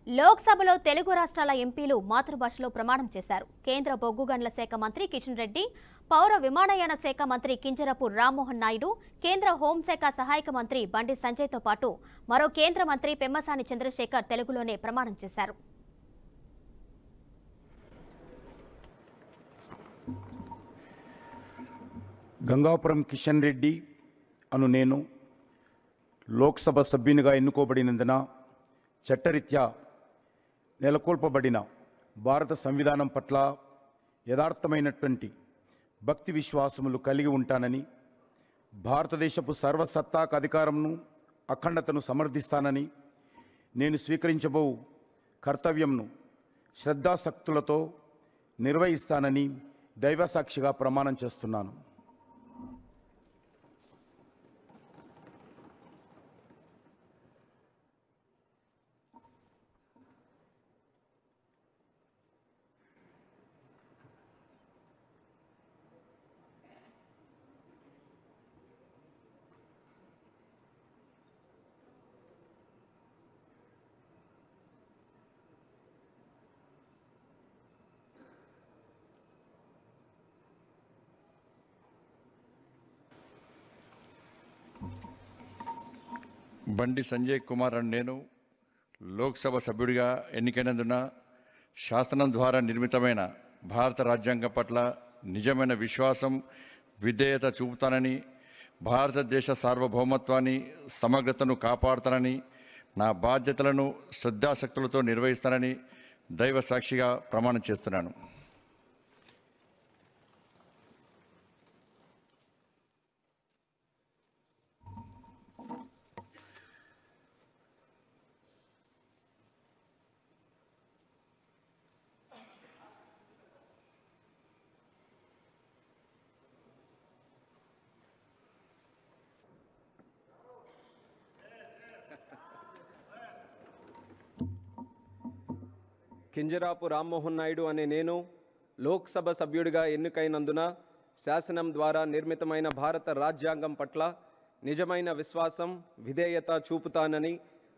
లోక్సభలో తెలుగు రాష్ట్రాల ఎంపీలు మాతృభాషలో ప్రమాణం చేశారు. కేంద్ర బొగ్గు గనుల శాఖ మంత్రి కిషన్ రెడ్డి, పౌర విమానయాన శాఖ మంత్రి కింజరపు రామ్మోహన్ నాయుడు, కేంద్ర హోంశాఖ సహాయక మంత్రి బండి సంజయ్తో పాటు మరో కేంద్ర మంత్రి పెమ్మసాని చంద్రశేఖర్ తెలుగులోనే ప్రమాణం చేశారు. గంగాపురం కిషన్ రెడ్డి అను నేను లోక్సభ సభ్యునిగా ఎన్నుకోబడినందున చట్టరీత్యా నెలకొల్పబడిన భారత సంవిధానం పట్ల యథార్థమైనటువంటి భక్తి విశ్వాసములు కలిగి ఉంటానని, భారతదేశపు సర్వసత్తాక అధికారంను అఖండతను సమర్థిస్తానని, నేను స్వీకరించబో కర్తవ్యంను శ్రద్ధాశక్తులతో నిర్వహిస్తానని దైవసాక్షిగా ప్రమాణం చేస్తున్నాను. బండి సంజయ్ కుమార్ అని నేను లోక్సభ సభ్యుడిగా ఎన్నికైనందున శాసనం ద్వారా నిర్మితమైన భారత రాజ్యాంగం పట్ల నిజమైన విశ్వాసం, విధేయత చూపుతానని, భారతదేశ సార్వభౌమత్వాన్ని, సమగ్రతను కాపాడుతానని, నా బాధ్యతలను శ్రద్ధాశక్తులతో నిర్వహిస్తానని దైవ సాక్షిగా ప్రమాణం చేస్తున్నాను. కింజరాపు రామ్మోహన్ నాయుడు అనే నేను లోక్సభ సభ్యుడిగా ఎన్నికైనందున శాసనం ద్వారా నిర్మితమైన భారత రాజ్యాంగం పట్ల నిజమైన విశ్వాసం, విధేయత చూపుతానని,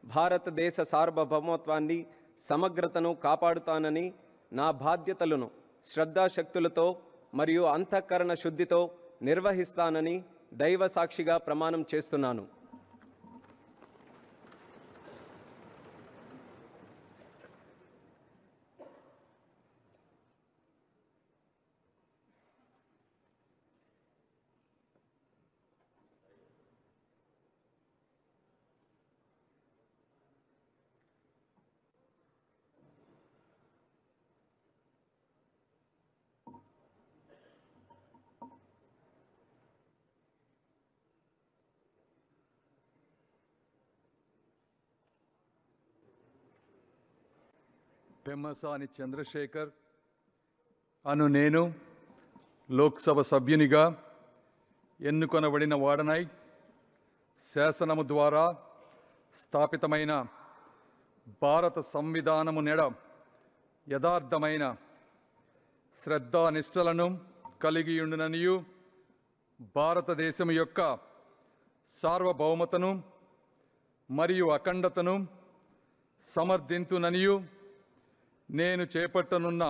భారతదేశ సార్వభౌమత్వాన్ని, సమగ్రతను కాపాడుతానని, నా బాధ్యతలను శ్రద్ధాశక్తులతో మరియు అంతఃకరణ శుద్ధితో నిర్వహిస్తానని దైవ సాక్షిగా ప్రమాణం చేస్తున్నాను. పెమ్మసాని చంద్రశేఖర్ అను నేను లోక్సభ సభ్యునిగా ఎన్నుకొనబడిన వాడనై శాసనము ద్వారా స్థాపితమైన భారత సంవిధానము నెడ యథార్థమైన శ్రద్ధానిష్టలను కలిగియుండుననియు, భారతదేశం యొక్క సార్వభౌమతను మరియు అఖండతను సమర్థింతుననియు, నేను చేపట్టనున్న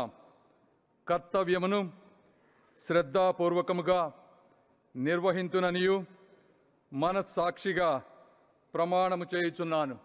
కర్తవ్యమును శ్రద్ధాపూర్వకముగా నిర్వహింతుననియు మనస్సాక్షిగా ప్రమాణము చేయుచున్నాను.